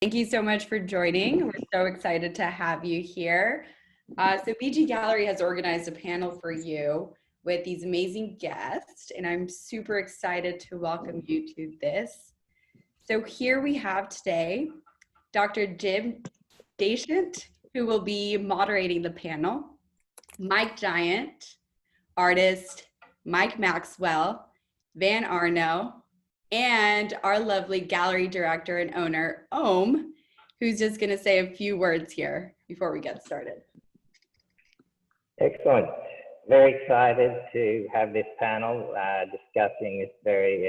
Thank you so much for joining. We're so excited to have you here. So BG Gallery has organized a panel for you with these amazing guests, and I'm super excited to welcome you to this. So here we have today Dr. Jim Daichendt, who will be moderating the panel, Mike Daichendt, artist Mike Maxwell, Van Arno, and our lovely gallery director and owner, Ohm, who's just going to say a few words here before we get started. Excellent. Very excited to have this panel discussing this very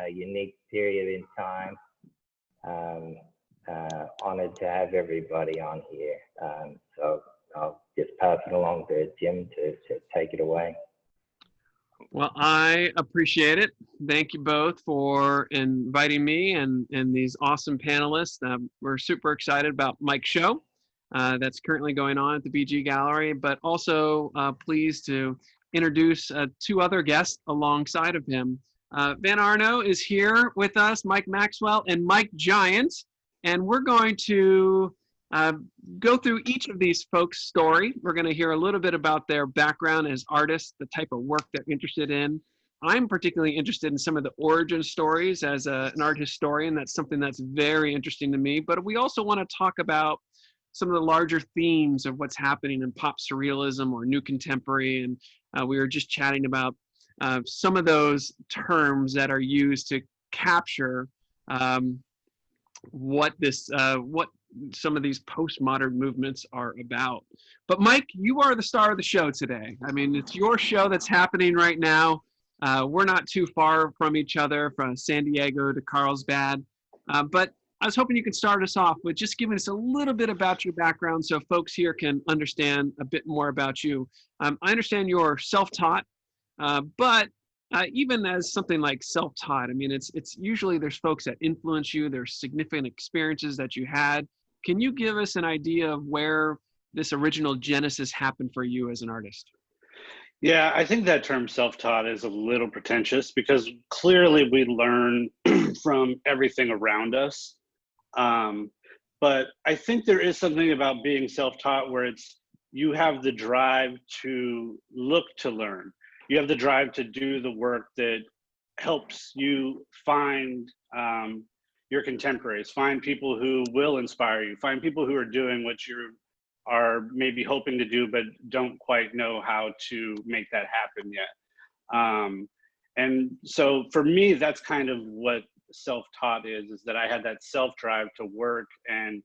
unique period in time. Honored to have everybody on here. So I'll just pass it along to Jim to take it away. Well, I appreciate it. Thank you both for inviting me and these awesome panelists. We're super excited about Mike's show that's currently going on at the BG Gallery, but also pleased to introduce two other guests alongside of him. Van Arno is here with us, Mike Maxwell and Mike Daichendt, and we're going to go through each of these folks' story. We're going to hear a little bit about their background as artists, the type of work they're interested in. I'm particularly interested in some of the origin stories as an art historian. That's something that's very interesting to me. But we also want to talk about some of the larger themes of what's happening in pop surrealism or new contemporary. And we were just chatting about some of those terms that are used to capture what some of these postmodern movements are about. But Mike, you are the star of the show today. I mean, it's your show that's happening right now. We're not too far from each other, from San Diego to Carlsbad. But I was hoping you could start us off with just giving us a little bit about your background so folks here can understand a bit more about you. I understand you're self-taught, but even as something like self-taught, I mean, it's usually there's folks that influence you, there's significant experiences that you had. Can you give us an idea of where this original genesis happened for you as an artist? Yeah, I think that term self-taught is a little pretentious because clearly we learn from everything around us. But I think there is something about being self-taught where you have the drive to look to learn. You have the drive to do the work that helps you find your contemporaries, find people who will inspire you, find people who are doing what you are maybe hoping to do, but don't quite know how to make that happen yet. And so for me, that's kind of what self-taught is that I had that self-drive to work, and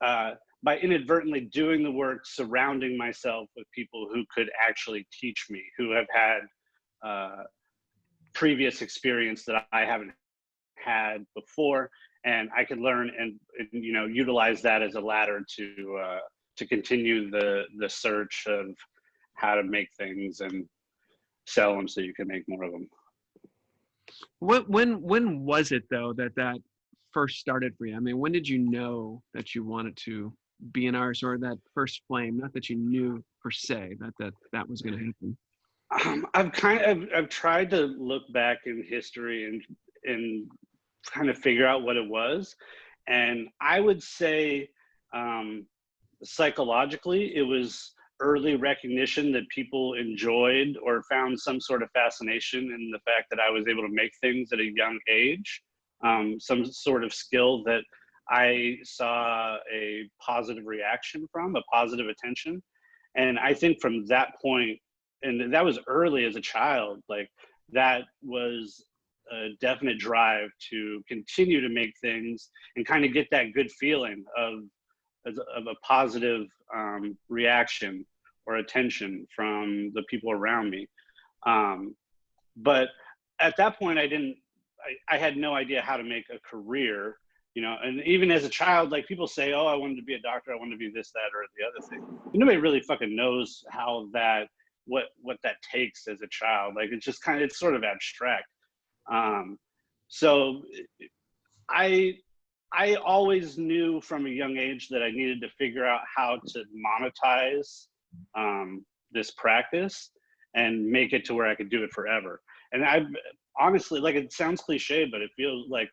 by inadvertently doing the work, surrounding myself with people who could actually teach me, who have had previous experience that I haven't had before, and I could learn and utilize that as a ladder to continue the search of how to make things and sell them so you can make more of them. When was it though that first started for you? I mean, when did you know that you wanted to be an artist, or that first flame? Not that you knew per se that was going to happen. I've tried to look back in history and kind of figure out what it was, and I would say psychologically it was early recognition that people enjoyed or found some sort of fascination in the fact that I was able to make things at a young age, some sort of skill that I saw a positive reaction from, a positive attention. And I think from that point, and that was early as a child, like that was a definite drive to continue to make things and kind of get that good feeling of a positive reaction or attention from the people around me. But at that point, I had no idea how to make a career, and even as a child, like people say, oh, I wanted to be a doctor, I wanted to be this, that, or the other thing. Nobody really fucking knows how what that takes as a child. Like it's sort of abstract. So I always knew from a young age that I needed to figure out how to monetize this practice and make it to where I could do it forever. And I've honestly, like, it sounds cliche, but it feels like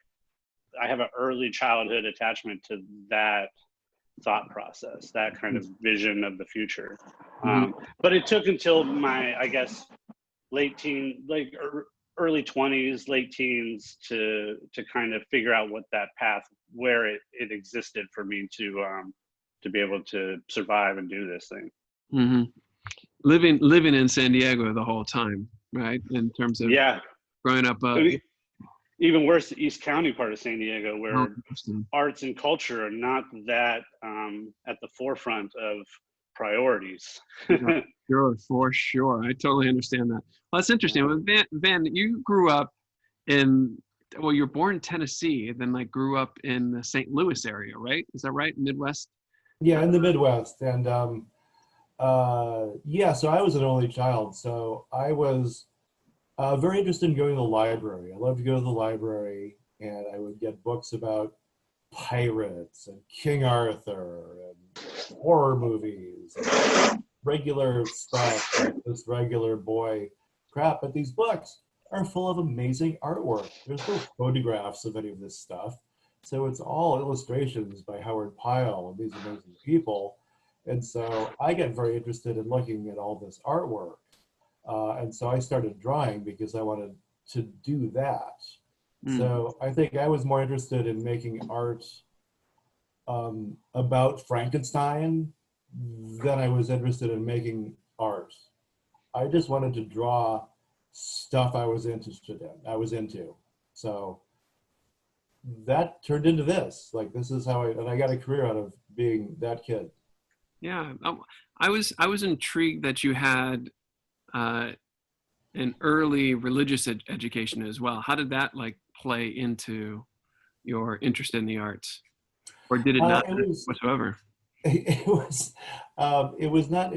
I have an early childhood attachment to that thought process, that kind of vision of the future. But it took until my, I guess, late teen, like early 20s, late teens to kind of figure out what that path, where it existed for me to be able to survive and do this thing. Mm-hmm. Living in San Diego the whole time, right? In terms of growing up. Even worse, the East County part of San Diego, where arts and culture are not that at the forefront of priorities. Sure, for sure. I totally understand that. Well, that's interesting. Well, Van, you grew up you were born in Tennessee, then like grew up in the St. Louis area, right? Is that right? Midwest? Yeah, in the Midwest. And so I was an only child. So I was very interested in going to the library. I loved to go to the library, and I would get books about pirates and King Arthur and horror movies, and regular stuff, like this regular boy crap. But these books are full of amazing artwork. There's no photographs of any of this stuff. So it's all illustrations by Howard Pyle and these amazing people. And so I get very interested in looking at all this artwork. And so I started drawing because I wanted to do that. So I think I was more interested in making art about Frankenstein than I was interested in making art. I just wanted to draw stuff I was into. So that turned into this. Like, this is how I got a career out of being that kid. Yeah, I was intrigued that you had an early religious education as well. How did that like play into your interest in the arts, or did it not whatsoever? It was not.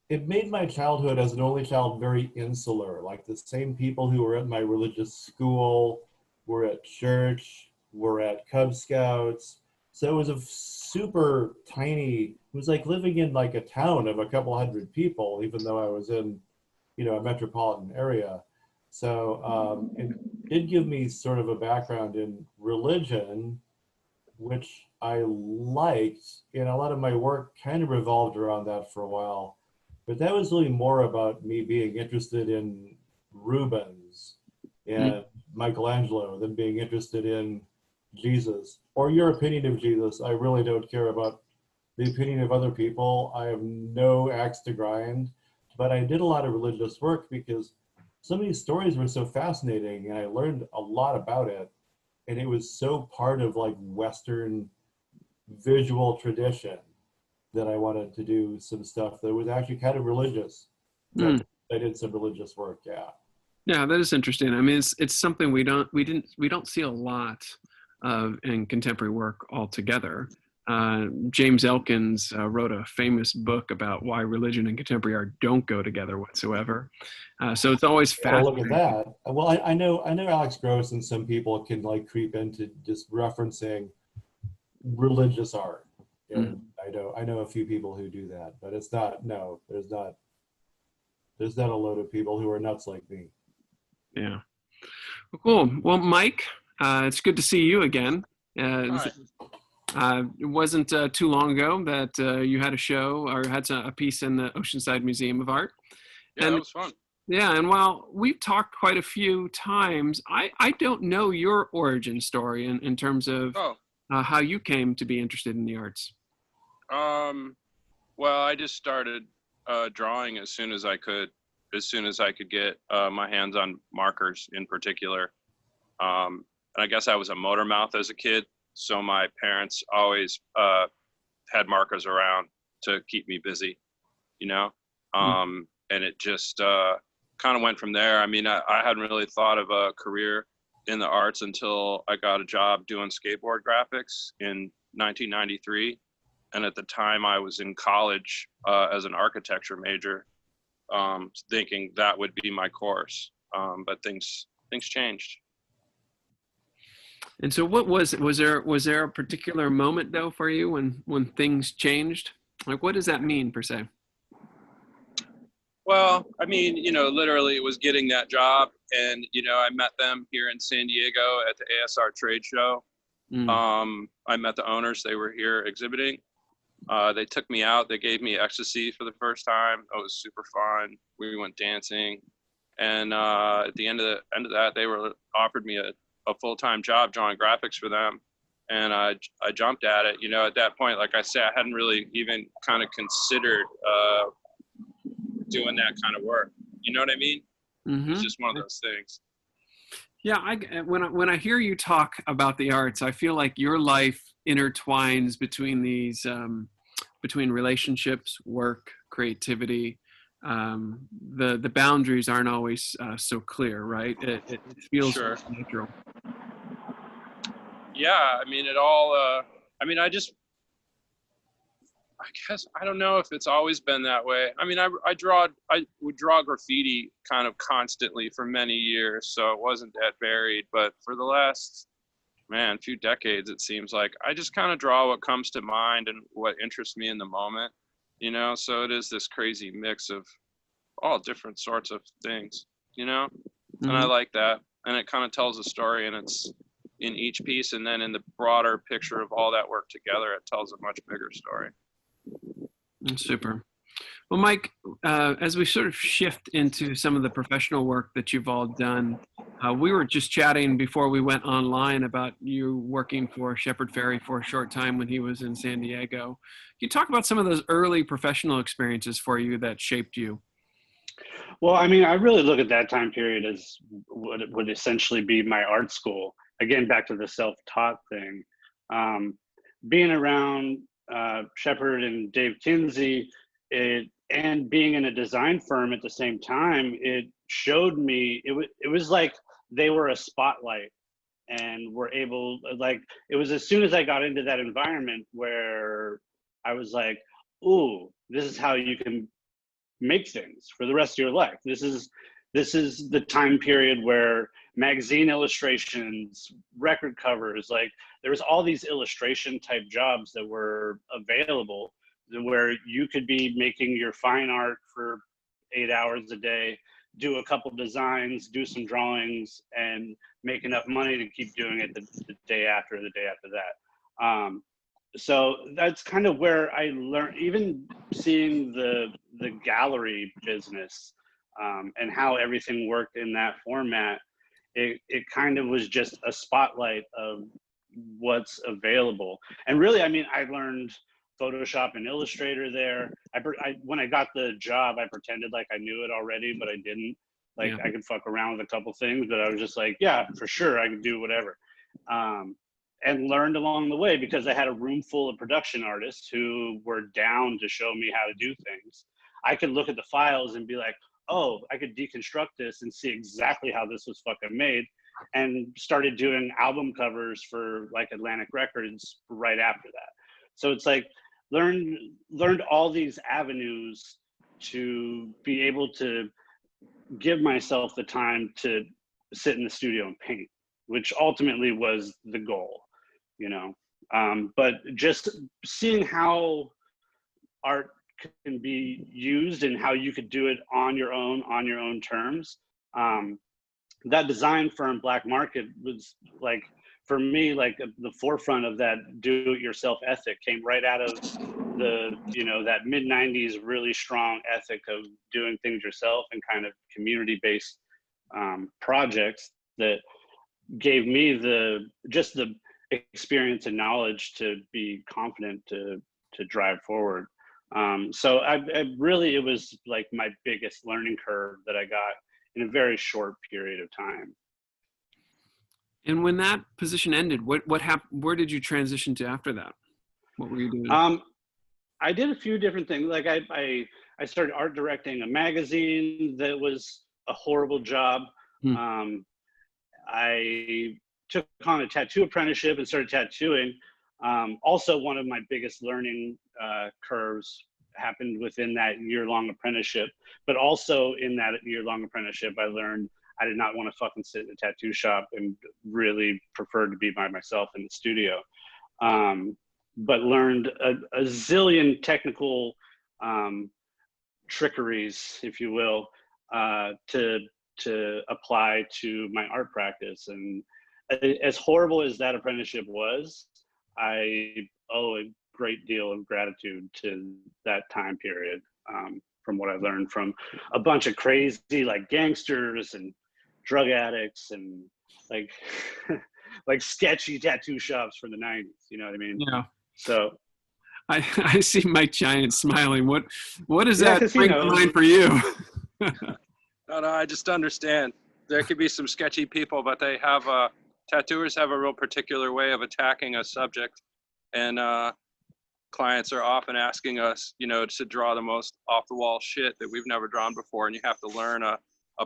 It made my childhood as an only child very insular. Like, the same people who were at my religious school were at church, were at Cub Scouts. So it was a super tiny, it was like living in like a town of a couple hundred people, even though I was in, a metropolitan area. So it did give me sort of a background in religion, which I liked, and a lot of my work kind of revolved around that for a while. But that was really more about me being interested in Rubens and Michelangelo than being interested in Jesus, or your opinion of Jesus. I really don't care about the opinion of other people. I have no axe to grind, but I did a lot of religious work because some of these stories were so fascinating, and I learned a lot about it, and it was so part of like Western visual tradition that I wanted to do some stuff that was actually kind of religious. I did some religious work. Yeah, that is interesting. I mean, it's something we don't see a lot of in contemporary work altogether. James Elkins wrote a famous book about why religion and contemporary art don't go together whatsoever. So it's always fascinating. Look at that. Well, I know Alex Gross and some people can like creep into just referencing religious art. And I know a few people who do that, but it's not. No, there's not a load of people who are nuts like me. Yeah. Well, cool. Well, Mike, it's good to see you again. It wasn't too long ago that you had a show or had a piece in the Oceanside Museum of Art. Yeah, that was fun. Yeah, and while we've talked quite a few times, I don't know your origin story in terms of how you came to be interested in the arts. Well, I just started drawing as soon as I could get my hands on markers in particular. And I guess I was a motor mouth as a kid, so my parents always had markers around to keep me busy, and it just kind of went from there. I mean, I hadn't really thought of a career in the arts until I got a job doing skateboard graphics in 1993. And at the time I was in college as an architecture major, thinking that would be my course. But things changed. And so what was there a particular moment though for you when things changed? Like, what does that mean per se? Well, I mean, literally it was getting that job, and I met them here in San Diego at the ASR trade show. I met the owners. They were here exhibiting. They took me out. They gave me ecstasy for the first time. It was super fun. We went dancing, and at the end of that, they offered me a full-time job drawing graphics for them, and I jumped at it. At that point, like I said, I hadn't really even kind of considered doing that kind of work. You know what I mean? It's just one of those things. Yeah, when I hear you talk about the arts, I feel like your life intertwines between these between relationships, work, creativity. The boundaries aren't always so clear, right? It feels Sure. natural. Yeah, I mean, it all. I guess I don't know if it's always been that way. I mean, I would draw graffiti kind of constantly for many years, so it wasn't that varied. But for the last, few decades, it seems like I just kind of draw what comes to mind and what interests me in the moment, So it is this crazy mix of all different sorts of things, and I like that. And it kind of tells a story, and it's in each piece, and then in the broader picture of all that work together, it tells a much bigger story. Super. Well, Mike, as we sort of shift into some of the professional work that you've all done, we were just chatting before we went online about you working for Shepard Fairey for a short time when he was in San Diego. Can you talk about some of those early professional experiences for you that shaped you? Well, I mean, I really look at that time period as what would essentially be my art school. Again, back to the self-taught thing. Being around Shepard and Dave Kinsey, and being in a design firm at the same time, it showed me, it was like they were a spotlight, and were able, like, it was as soon as I got into that environment where I was like, ooh, this is how you can make things for the rest of your life. This is the time period where magazine illustrations, record covers, like there was all these illustration type jobs that were available, where you could be making your fine art for 8 hours a day, do a couple designs, do some drawings, and make enough money to keep doing it the day after that. So that's kind of where I learned, even seeing the gallery business and how everything worked in that format. It kind of was just a spotlight of what's available. And really, I mean, I learned Photoshop and Illustrator there. When I got the job, I pretended like I knew it already, but I didn't. Like, I could fuck around with a couple things, but I was just like, yeah, for sure, I could do whatever. And learned along the way, because I had a room full of production artists who were down to show me how to do things. I could look at the files and be like, oh, I could deconstruct this and see exactly how this was fucking made, and started doing album covers for like Atlantic Records right after that. So it's like learned all these avenues to be able to give myself the time to sit in the studio and paint, which ultimately was the goal, but just seeing how art can be used and how you could do it on your own terms. That design firm, Black Market, was like, for me, like the forefront of that do-it-yourself ethic came right out of the, that mid-90s really strong ethic of doing things yourself and kind of community-based projects that gave me the experience and knowledge to be confident to drive forward. So I really, it was like my biggest learning curve that I got in a very short period of time. And when that position ended, what happened? Where did you transition to after that? What were you doing? I did a few different things. Like I started art directing a magazine that was a horrible job. I took on a tattoo apprenticeship and started tattooing. Also, one of my biggest learning curves happened within that year-long apprenticeship. But also in that year-long apprenticeship, I learned I did not want to fucking sit in a tattoo shop and really preferred to be by myself in the studio. But learned a zillion technical trickeries, if you will, to apply to my art practice. And as horrible as that apprenticeship was, I owe a great deal of gratitude to that time period, from what I learned from a bunch of crazy like gangsters and drug addicts and like like sketchy tattoo shops from the 90s. You know what I mean? Yeah. So I see Mike Giant smiling. What does Yeah, that 'cause he bring to knows. mind for you? No, I just understand. There could be some sketchy people, but they have tattooers have a real particular way of attacking a subject, and clients are often asking us, to draw the most off-the-wall shit that we've never drawn before, and you have to learn a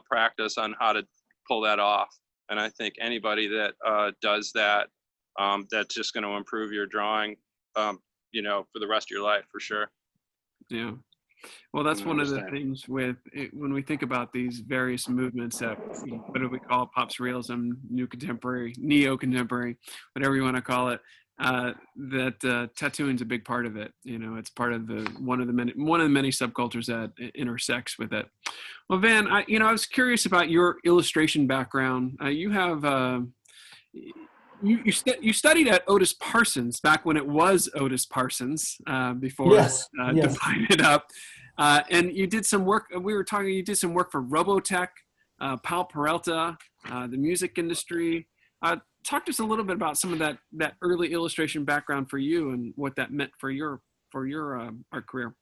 practice on how to pull that off. And I think anybody that does that, that's just going to improve your drawing, for the rest of your life, for sure. Yeah. Well, that's one of the 100%. things with it, when we think about these various movements that, what do we call it? Pop surrealism, new contemporary, neo-contemporary, whatever you want to call it, that tattooing is a big part of it. It's part of one of the many subcultures that intersects with it. Well, Van, I was curious about your illustration background. You have you studied at Otis Parsons back when it was Otis Parsons, before Yes. divided up, and you did some work. You did some work for Robotech, Pal Peralta, the music industry. Talk to us a little bit about some of that early illustration background for you and what that meant for your art career.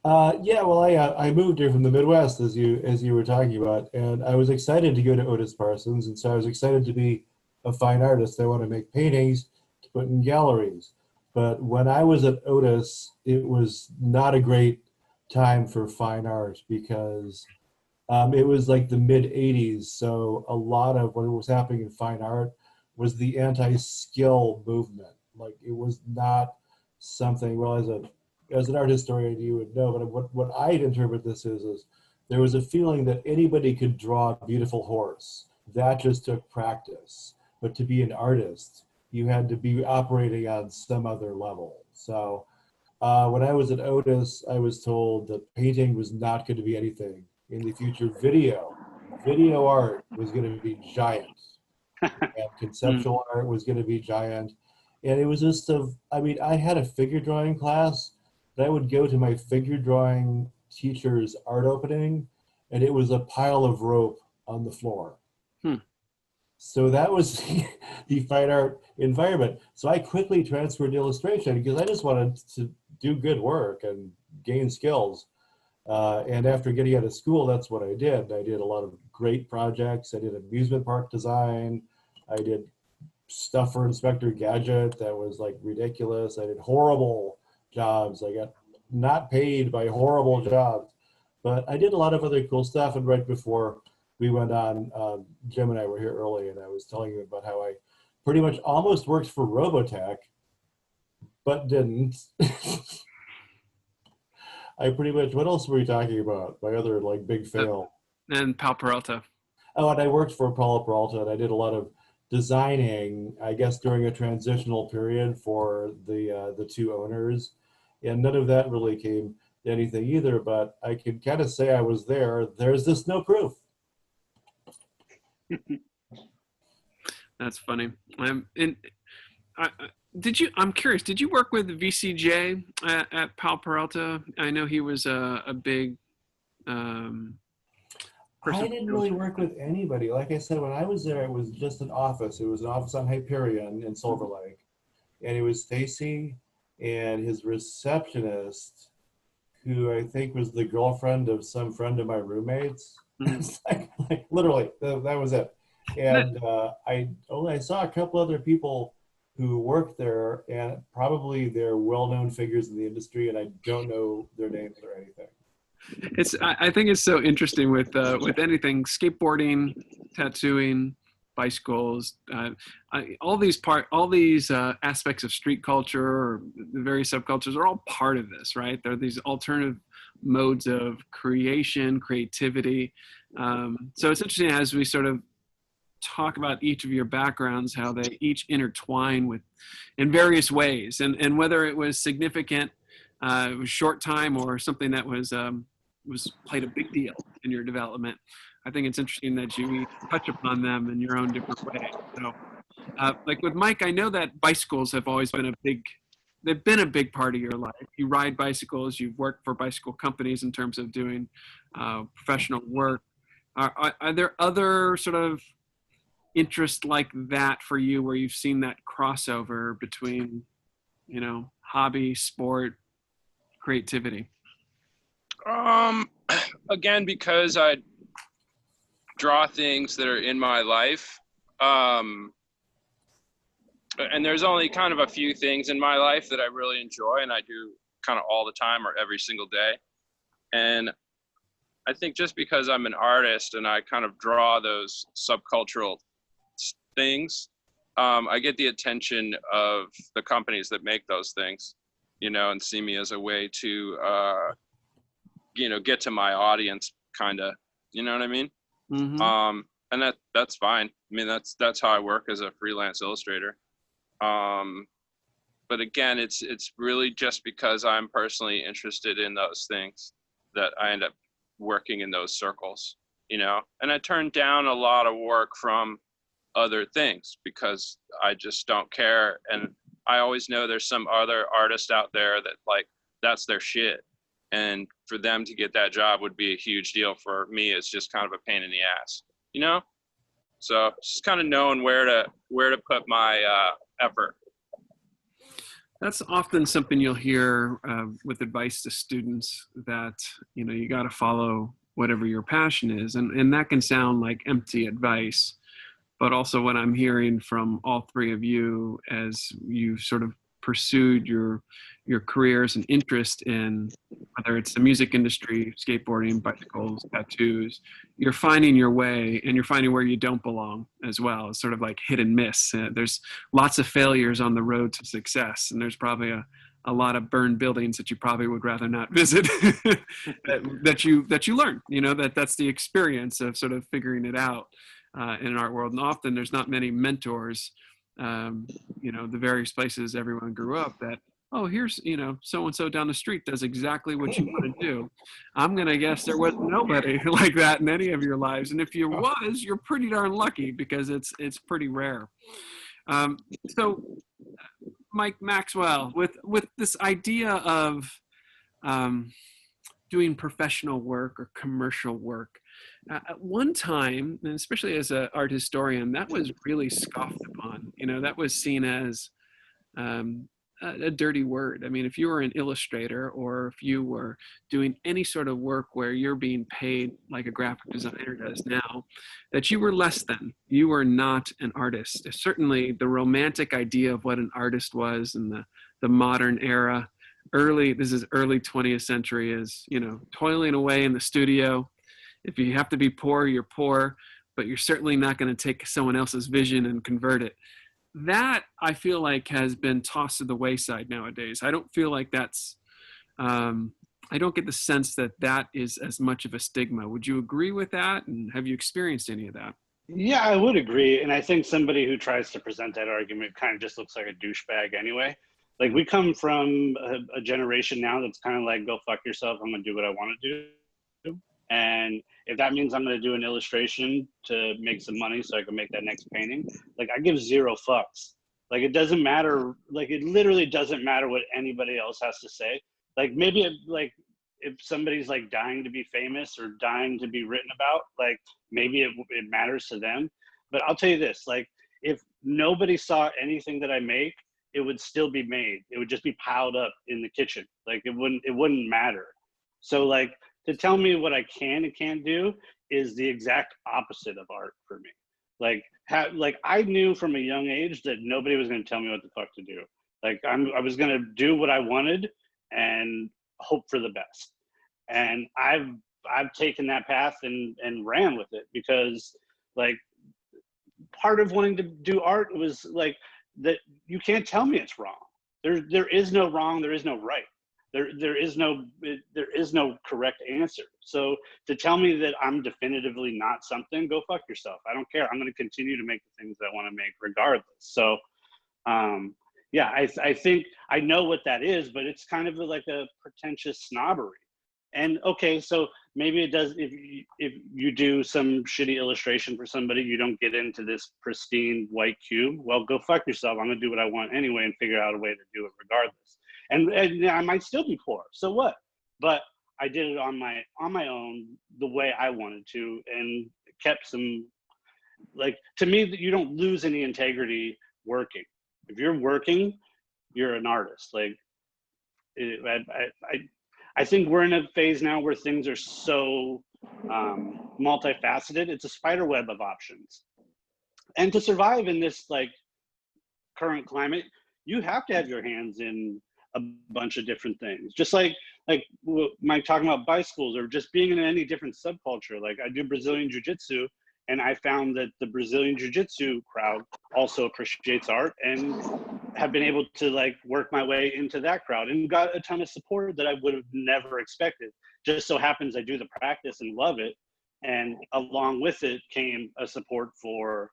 Yeah, well, I moved here from the Midwest, as you were talking about, and I was excited to go to Otis Parsons, and so I was excited to be a fine artist. I want to make paintings to put in galleries. But when I was at Otis, it was not a great time for fine art because it was like the mid 80s. So a lot of what was happening in fine art was the anti-skill movement. Like it was not something, well, as an art historian, you would know, but what I interpret this is there was a feeling that anybody could draw a beautiful horse. That just took practice. But to be an artist, you had to be operating on some other level. So when I was at Otis, I was told that painting was not going to be anything. In the future, video art was going to be giant. And conceptual art was going to be giant. And it was just I had a figure drawing class, but I would go to my figure drawing teacher's art opening, and it was a pile of rope on the floor. So that was the fine art environment. So I quickly transferred to illustration because I just wanted to do good work and gain skills. And after getting out of school, that's what I did. I did a lot of great projects. I did amusement park design. I did stuff for Inspector Gadget that was like ridiculous. I did horrible jobs. I got not paid by horrible jobs. But I did a lot of other cool stuff. And right before we went on, Jim and I were here early, and I was telling you about how I pretty much almost worked for Robotech, but didn't. I pretty much, what else were we talking about? My other like big fail. And Pal Peralta. Oh, and I worked for Paulo Peralta, and I did a lot of designing, I guess, during a transitional period for the two owners. And none of that really came to anything either, but I can kind of say I was there. There's just no proof. That's funny. I'm curious, did you work with VCJ at Pal Peralta? I know he was a big person. I didn't really work with anybody. Like I said, when I was there, it was just an office. It was an office on Hyperion in Silver Lake. And it was Stacy and his receptionist, who I think was the girlfriend of some friend of my roommates. It's like literally, that was it. And I saw a couple other people who worked there, and probably they're well-known figures in the industry, and I don't know their names or anything. I think it's so interesting with anything, skateboarding, tattooing, bicycles, all these aspects of street culture or the various subcultures are all part of this, right? There are these alternative modes of creativity. So it's interesting as we sort of talk about each of your backgrounds, how they each intertwine in various ways, and whether it was significant, it was short time, or something that was played a big deal in your development. I think it's interesting that you touch upon them in your own different way. So, like with Mike, I know that bicycles have always been they've been a big part of your life. You ride bicycles, you've worked for bicycle companies in terms of doing professional work. Are there other sort of interests like that for you where you've seen that crossover between, hobby, sport, creativity? Again, because I draw things that are in my life. And there's only kind of a few things in my life that I really enjoy and I do kind of all the time or every single day. And I think just because I'm an artist and I kind of draw those subcultural things, I get the attention of the companies that make those things, and see me as a way to, get to my audience, kind of, you know what I mean? Mm-hmm. And that's fine. I mean, that's how I work as a freelance illustrator. But again, it's really just because I'm personally interested in those things that I end up working in those circles, and I turn down a lot of work from other things because I just don't care. And I always know there's some other artist out there that that's their shit. And for them to get that job would be a huge deal. For me, it's just kind of a pain in the ass, So just kind of knowing where to put my effort. That's often something you'll hear with advice to students, that you got to follow whatever your passion is, and that can sound like empty advice. But also what I'm hearing from all three of you as you sort of pursued your careers and interest in, whether it's the music industry, skateboarding, bicycles, tattoos, you're finding your way and you're finding where you don't belong as well. It's sort of like hit and miss. There's lots of failures on the road to success, and there's probably a lot of burned buildings that you probably would rather not visit that you learn, that's the experience of sort of figuring it out in an art world. And often there's not many mentors, the various places everyone grew up, that, oh, here's, so-and-so down the street does exactly what you want to do. I'm going to guess there was nobody like that in any of your lives. And if you was, you're pretty darn lucky, because it's pretty rare. So Mike Maxwell, with this idea of doing professional work or commercial work, at one time, and especially as an art historian, that was really scoffed upon. That was seen as a dirty word. I mean, if you were an illustrator, or if you were doing any sort of work where you're being paid like a graphic designer does now, that you were less than. You were not an artist. Certainly the romantic idea of what an artist was in the modern era, early 20th century, is, toiling away in the studio. If you have to be poor, you're poor, but you're certainly not going to take someone else's vision and convert it. That, I feel like, has been tossed to the wayside nowadays. I don't feel like that's, I don't get the sense that is as much of a stigma. Would you agree with that? And have you experienced any of that? Yeah, I would agree. And I think somebody who tries to present that argument kind of just looks like a douchebag anyway. Like, we come from a generation now that's kind of like, go fuck yourself, I'm going to do what I want to do. And if that means I'm going to do an illustration to make some money so I can make that next painting, like, I give zero fucks. Like, it doesn't matter. Like, it literally doesn't matter what anybody else has to say. Like, maybe if somebody's like dying to be famous or dying to be written about, like, maybe it matters to them. But I'll tell you this, like, if nobody saw anything that I make, it would still be made. It would just be piled up in the kitchen. Like, it wouldn't matter. So, like, to tell me what I can and can't do is the exact opposite of art for me. Like I knew from a young age that nobody was going to tell me what the fuck to do. Like, I was going to do what I wanted and hope for the best. And I've taken that path and ran with it, because, like, part of wanting to do art was like that you can't tell me it's wrong. There is no wrong. There is no right. There is no correct answer. So to tell me that I'm definitively not something, go fuck yourself. I don't care. I'm going to continue to make the things that I want to make regardless. So, yeah, I think I know what that is, but it's kind of like a pretentious snobbery. And okay, so maybe it does, if you do some shitty illustration for somebody, you don't get into this pristine white cube. Well, go fuck yourself. I'm gonna do what I want anyway and figure out a way to do it regardless. And I might still be poor, so what? But I did it on my own, the way I wanted to, and kept some, like, to me, you don't lose any integrity working. If you're working, you're an artist. Like, I think we're in a phase now where things are so multifaceted. It's a spider web of options. And to survive in this like current climate, you have to have your hands in a bunch of different things. Just like Mike talking about bicycles, or just being in any different subculture. Like, I do Brazilian Jiu-Jitsu, and I found that the Brazilian Jiu-Jitsu crowd also appreciates art, and have been able to like work my way into that crowd and got a ton of support that I would have never expected. Just so happens I do the practice and love it. And along with it came a support for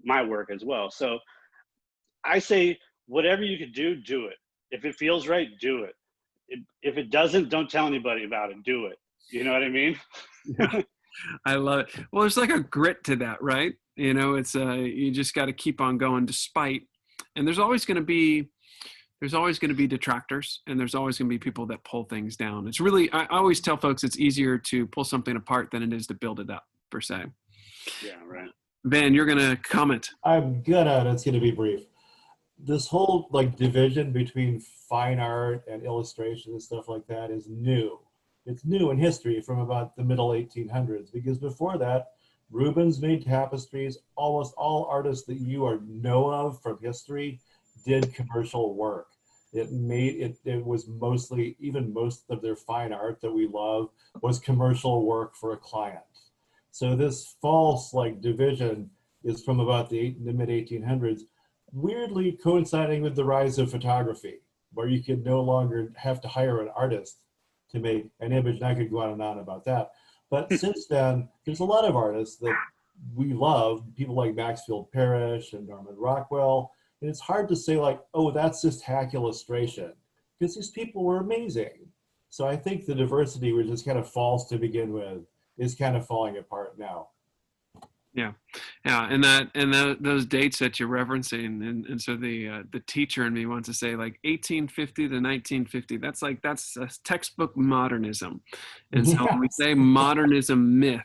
my work as well. So I say, whatever you could do, do it. If it feels right, do it. If it doesn't, don't tell anybody about it, do it. You know what I mean? Yeah, I love it. Well, there's like a grit to that, right? You know, it's you just got to keep on going despite. And there's always going to be detractors, and there's always going to be people that pull things down. It's really, I always tell folks it's easier to pull something apart than it is to build it up, per se. Yeah, right. Van, you're going to comment. I'm gonna, it's gonna be brief. This whole like division between fine art and illustration and stuff like that is new. It's new in history from about the middle 1800s, because before that, Rubens made tapestries. Almost all artists that you know of from history did commercial work. It was mostly, even most of their fine art that we love was commercial work for a client. So this false like division is from about the mid 1800s, weirdly coinciding with the rise of photography, where you could no longer have to hire an artist to make an image. And I could go on and on about that. But since then, there's a lot of artists that we love, people like Maxfield Parrish and Norman Rockwell. And it's hard to say like, oh, that's just hack illustration, because these people were amazing. So I think the diversity, which is kind of false to begin with, is kind of falling apart now. Yeah, and those dates that you're referencing, and so the teacher in me wants to say like 1850 to 1950. That's a textbook modernism, and so when we say modernism myth,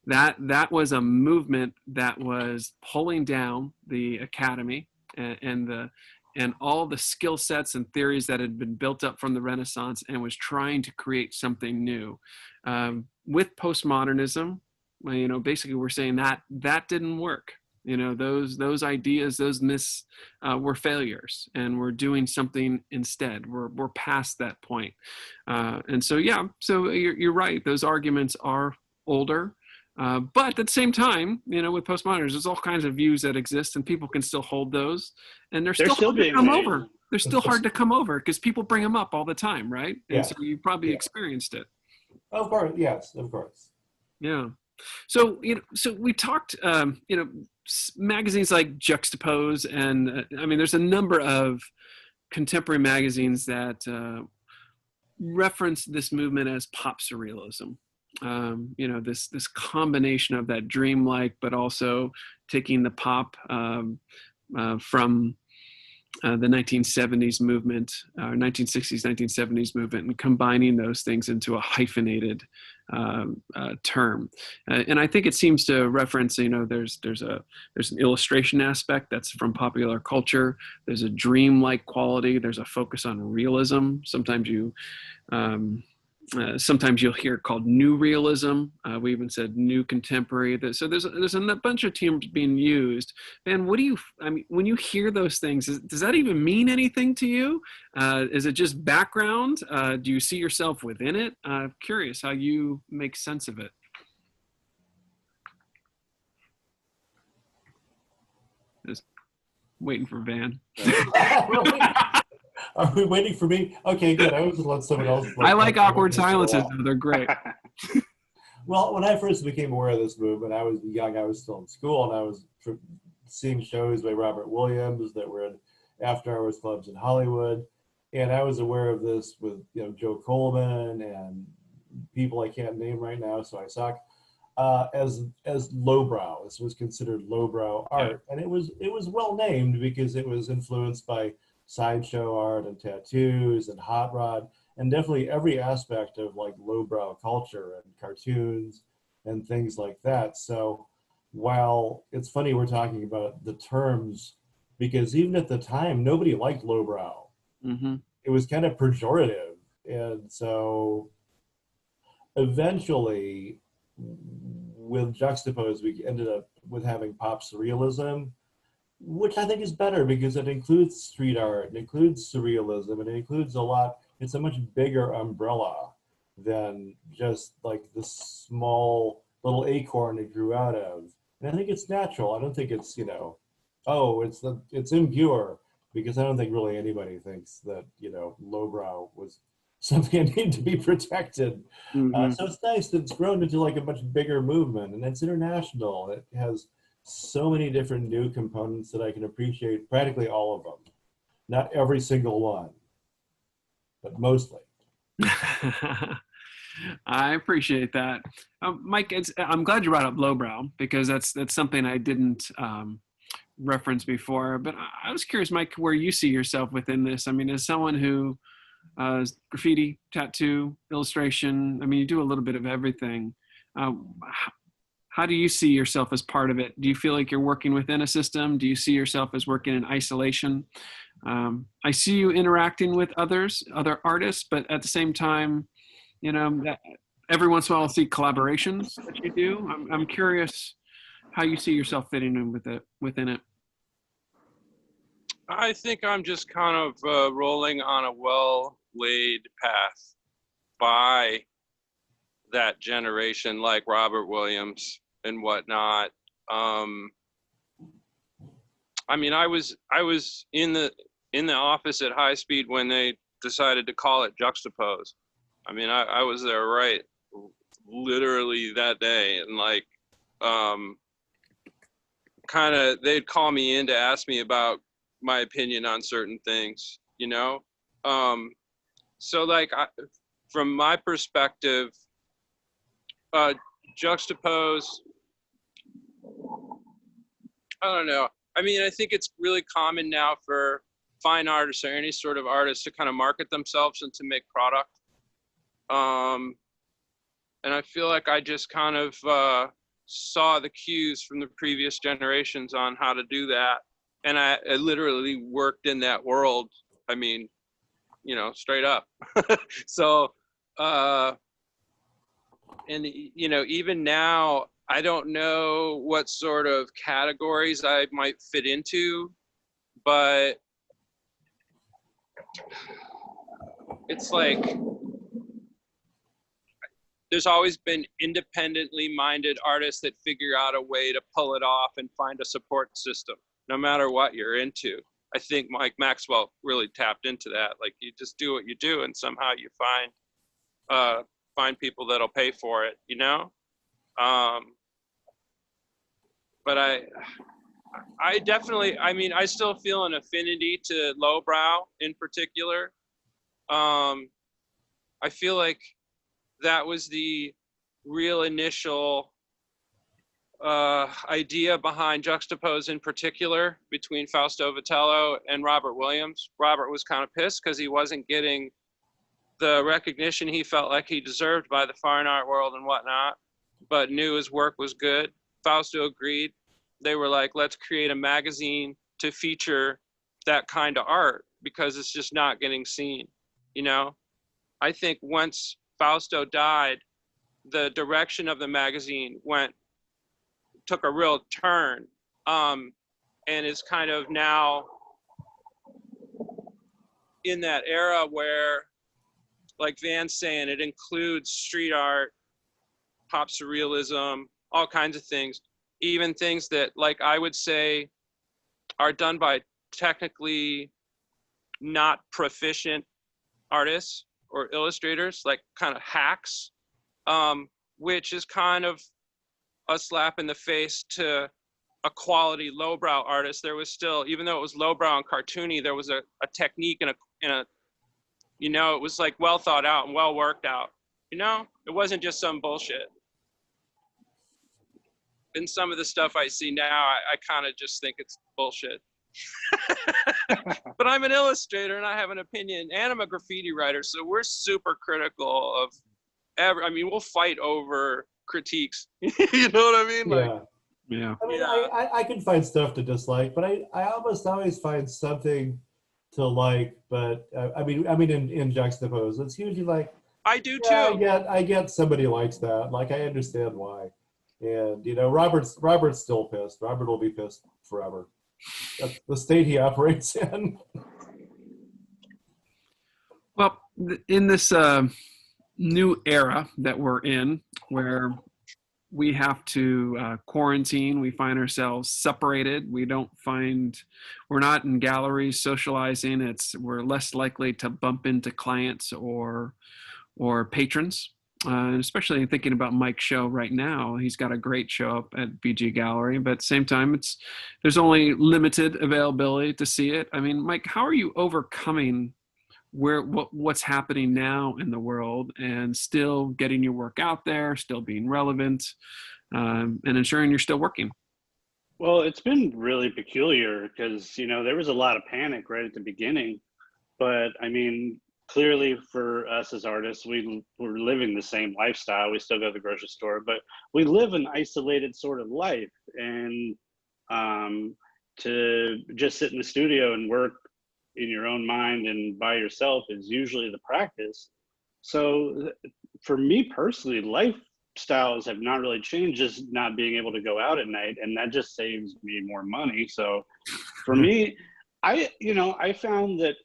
that was a movement that was pulling down the academy and all the skill sets and theories that had been built up from the Renaissance, and was trying to create something new. With postmodernism, you know, basically we're saying that didn't work. You know, those ideas, those myths were failures, and we're doing something instead. We're past that point. And so, yeah, so you're right. Those arguments are older. But at the same time, you know, with postmodernism, there's all kinds of views that exist, and people can still hold those, and they're still hard to come over. They're still hard to come over because people bring them up all the time, right? And yeah. So you probably experienced it. Of course, yes, of course. Yeah. So, you know, so we talked, you know, magazines like Juxtapose, and I mean, there's a number of contemporary magazines that reference this movement as pop surrealism. You know, this combination of that dreamlike, but also taking the pop from the 1970s movement, 1960s, 1970s movement, and combining those things into a hyphenated term. And I think it seems to reference, you know, there's an illustration aspect that's from popular culture. There's a dreamlike quality. There's a focus on realism. Sometimes you'll hear it called new realism. We even said new contemporary. So there's a bunch of terms being used. And when you hear those things, does that even mean anything to you? Is it just background? Do you see yourself within it? I'm curious how you make sense of it. Just waiting for Van. Are we waiting for me? Okay, good. I was just let someone else. I like awkward silences. They're great. Well, when I first became aware of this movement, I was young. I was still in school, and I was seeing shows by Robert Williams that were in after-hours clubs in Hollywood, and I was aware of this with, you know, Joe Coleman and people I can't name right now, so I suck. As lowbrow. This was considered lowbrow art, and it was well named because it was influenced by sideshow art and tattoos and hot rod, and definitely every aspect of like lowbrow culture and cartoons and things like that. So while it's funny we're talking about the terms, because even at the time nobody liked lowbrow. Mm-hmm. It was kind of pejorative, and so eventually with Juxtapose, we ended up with having pop surrealism, which I think is better because it includes street art, it includes surrealism, and it includes a lot. It's a much bigger umbrella than just like the small little acorn it grew out of. And I think it's natural. I don't think it's, oh, it's impure, because I don't think really anybody thinks that, lowbrow was something that needed to be protected. Mm-hmm. So it's nice that it's grown into like a much bigger movement, and it's international. It has so many different new components that I can appreciate practically all of them. Not every single one, but mostly. I appreciate that. Mike, I'm glad you brought up lowbrow, because that's something I didn't reference before. But I was curious, Mike, where you see yourself within this. I mean, as someone who graffiti, tattoo, illustration, I mean, you do a little bit of everything. How do you see yourself as part of it? Do you feel like you're working within a system? Do you see yourself as working in isolation? I see you interacting with other artists, but at the same time, every once in a while I'll see collaborations that you do. I'm curious how you see yourself fitting in within it. I think I'm just kind of rolling on a well-laid path by that generation, like Robert Williams and whatnot. I mean, I was in the office at High Speed when they decided to call it Juxtapose. I mean, I was there right literally that day, and like kind of they'd call me in to ask me about my opinion on certain things, so like from my perspective, Juxtapose, I don't know. I mean, I think it's really common now for fine artists or any sort of artist to kind of market themselves and to make product. And I feel like I just kind of saw the cues from the previous generations on how to do that. And I literally worked in that world. I mean, straight up. So, and, even now, I don't know what sort of categories I might fit into, but it's like, there's always been independently minded artists that figure out a way to pull it off and find a support system, no matter what you're into. I think Mike Maxwell really tapped into that. Like, you just do what you do, and somehow you find people that'll pay for it, But I definitely, I mean, I still feel an affinity to lowbrow in particular. I feel like that was the real initial idea behind Juxtapose in particular, between Fausto Vitello and Robert Williams. Robert was kind of pissed because he wasn't getting the recognition he felt like he deserved by the fine art world and whatnot, but knew his work was good. Fausto agreed. They were like, let's create a magazine to feature that kind of art because it's just not getting seen, I think once Fausto died, the direction of the magazine took a real turn, and is kind of now in that era where, like Van's saying, it includes street art, pop surrealism, all kinds of things, even things that, like, I would say are done by technically not proficient artists or illustrators, like kind of hacks, which is kind of a slap in the face to a quality lowbrow artist. There was still, even though it was lowbrow and cartoony, there was a technique and a it was like well thought out and well worked out. You know, it wasn't just some bullshit. And some of the stuff I see now, I kind of just think it's bullshit. But I'm an illustrator and I have an opinion, and I'm a graffiti writer, so we're super critical of I mean, we'll fight over critiques. You know what I mean? Yeah. Like, Yeah. I mean, yeah. I can find stuff to dislike, but I almost always find something to like. But I mean, in juxtapose, it's usually like, I do yeah, too. I get somebody likes that. Like, I understand why. And you know, Robert's still pissed. Robert will be pissed forever. That's the state he operates in. Well, in this new era that we're in, where we have to quarantine, we find ourselves separated. We're not in galleries socializing. We're less likely to bump into clients or patrons. And especially thinking about Mike's show right now, he's got a great show up at BG Gallery, but at the same time, there's only limited availability to see it. I mean, Mike, how are you overcoming what's happening now in the world and still getting your work out there, still being relevant, and ensuring you're still working? Well, it's been really peculiar because, you know, there was a lot of panic right at the beginning. But I mean, clearly for us as artists, we're living the same lifestyle. We still go to the grocery store, but we live an isolated sort of life. And to just sit in the studio and work in your own mind and by yourself is usually the practice. So for me personally, lifestyles have not really changed, just not being able to go out at night, and that just saves me more money. So for me, I found that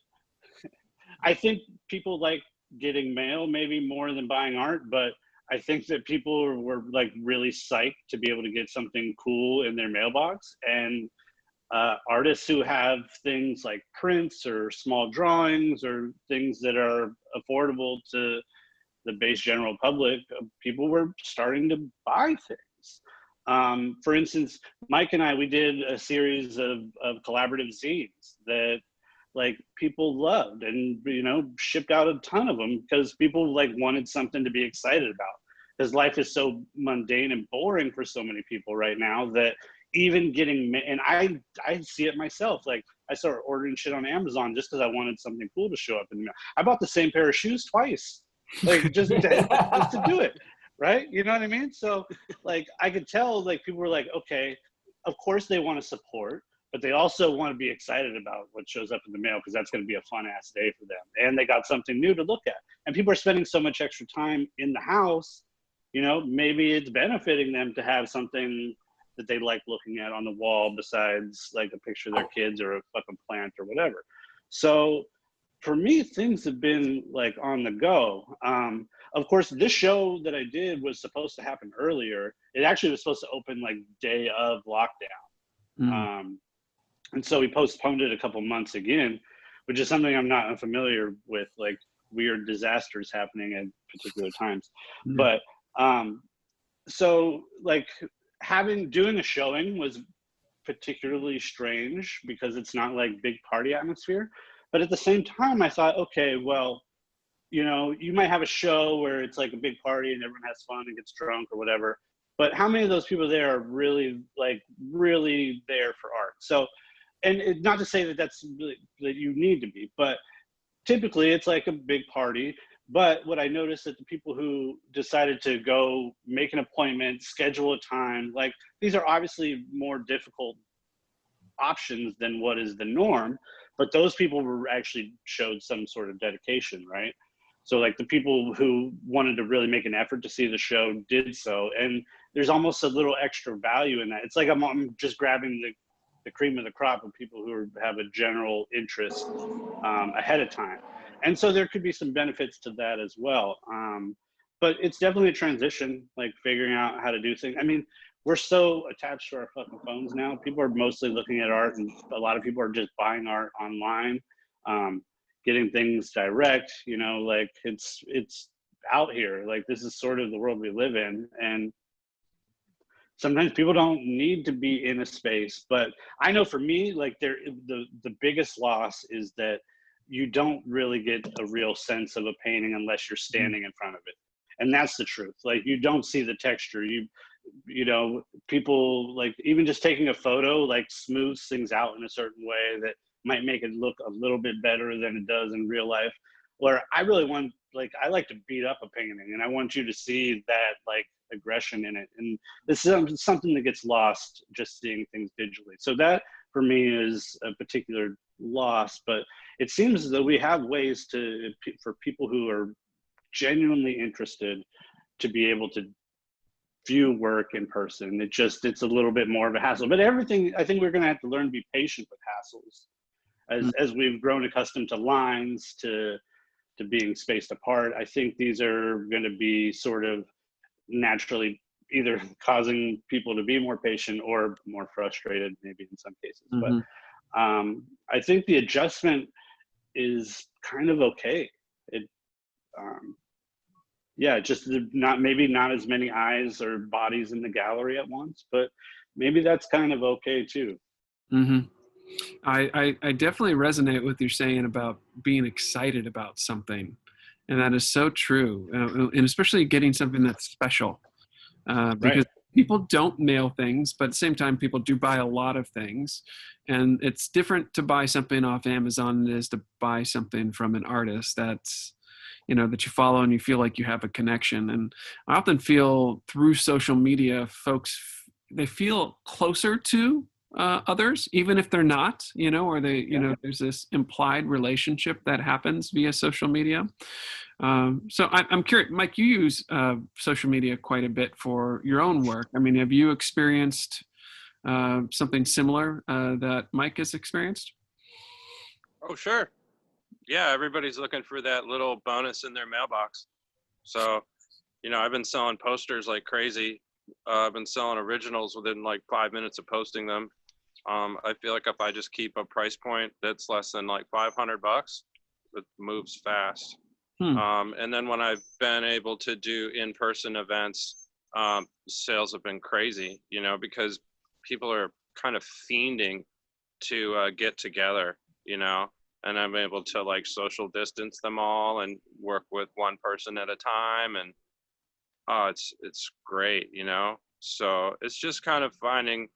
I think people like getting mail maybe more than buying art, but I think that people were like really psyched to be able to get something cool in their mailbox. And artists who have things like prints or small drawings or things that are affordable to the base general public, people were starting to buy things. For instance, Mike and we did a series of collaborative zines that like people loved, and you know, shipped out a ton of them because people like wanted something to be excited about, because life is so mundane and boring for so many people right now that even getting, and I see it myself, like I started ordering shit on Amazon just because I wanted something cool to show up in the mail. I bought the same pair of shoes twice, like just to do it, right? You know what I mean? So like I could tell like people were like, okay, of course they want to support, but they also want to be excited about what shows up in the mail because that's going to be a fun ass day for them. And they got something new to look at. And people are spending so much extra time in the house, you know, maybe it's benefiting them to have something that they like looking at on the wall besides like a picture of their kids or a fucking plant or whatever. So for me, things have been like on the go. Of course, this show that I did was supposed to happen earlier. It actually was supposed to open like day of lockdown. And so we postponed it a couple months again, which is something I'm not unfamiliar with, like weird disasters happening at particular times. But so like doing a showing was particularly strange because it's not like big party atmosphere. But at the same time, I thought, okay, well, you know, you might have a show where it's like a big party and everyone has fun and gets drunk or whatever. But how many of those people there are really there for art? So, and not to say that that's really, that you need to be, but typically it's like a big party. But what I noticed that the people who decided to go make an appointment, schedule a time, like these are obviously more difficult options than what is the norm, but those people were actually showed some sort of dedication, right? So like the people who wanted to really make an effort to see the show did so. And there's almost a little extra value in that. It's like I'm just grabbing the cream of the crop of people who have a general interest ahead of time. And so there could be some benefits to that as well. But it's definitely a transition, like figuring out how to do things. I mean, we're so attached to our fucking phones now. People are mostly looking at art, and a lot of people are just buying art online, getting things direct, you know, like it's out here. Like this is sort of the world we live in. And sometimes people don't need to be in a space, but I know for me, like the biggest loss is that you don't really get a real sense of a painting unless you're standing in front of it. And that's the truth. Like, you don't see the texture. You know, people, like, even just taking a photo, like, smooths things out in a certain way that might make it look a little bit better than it does in real life. Or I really want, like, I like to beat up a painting, and I want you to see that, like, aggression in it. And this is something that gets lost just seeing things digitally. So that for me is a particular loss, but it seems as though we have ways for people who are genuinely interested to be able to view work in person. It's a little bit more of a hassle, but everything, I think we're going to have to learn to be patient with hassles as we've grown accustomed to lines, to being spaced apart. I think these are going to be sort of naturally either causing people to be more patient or more frustrated, maybe in some cases. Mm-hmm. But I think the adjustment is kind of okay. Just maybe not as many eyes or bodies in the gallery at once, but maybe that's kind of okay too. Mm-hmm. I definitely resonate with you saying about being excited about something, and that is so true, and especially getting something that's special, because Right. people don't mail things, but at the same time, people do buy a lot of things, and it's different to buy something off Amazon than it is to buy something from an artist that's, you know, that you follow and you feel like you have a connection. And I often feel through social media, folks, they feel closer to others, even if they're not, you know, or they, you know, there's this implied relationship that happens via social media. So I'm curious, Mike, you use social media quite a bit for your own work. I mean, have you experienced something similar that Mike has experienced? Oh, sure. Yeah, everybody's looking for that little bonus in their mailbox. So, you know, I've been selling posters like crazy. I've been selling originals within like 5 minutes of posting them. I feel like if I just keep a price point that's less than like $500, it moves fast. And then when I've been able to do in-person events, sales have been crazy, you know, because people are kind of fiending to get together, you know, and I'm able to like social distance them all and work with one person at a time. And it's great, you know. So it's just kind of finding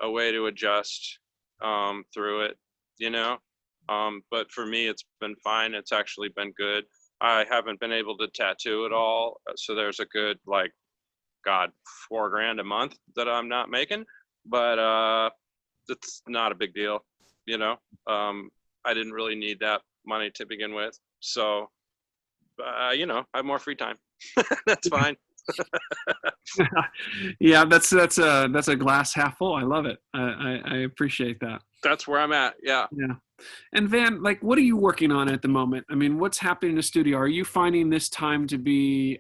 a way to adjust through it, you know. But for me, it's been fine. It's actually been good. I haven't been able to tattoo at all, so there's a good like, God, $4,000 a month that I'm not making. But it's not a big deal, you know. I didn't really need that money to begin with, so you know, I have more free time. That's fine. Yeah, that's a glass half full. I love it. I appreciate that. That's where I'm at. Yeah. Yeah. And Van, like, what are you working on at the moment? I mean, what's happening in the studio? Are you finding this time to be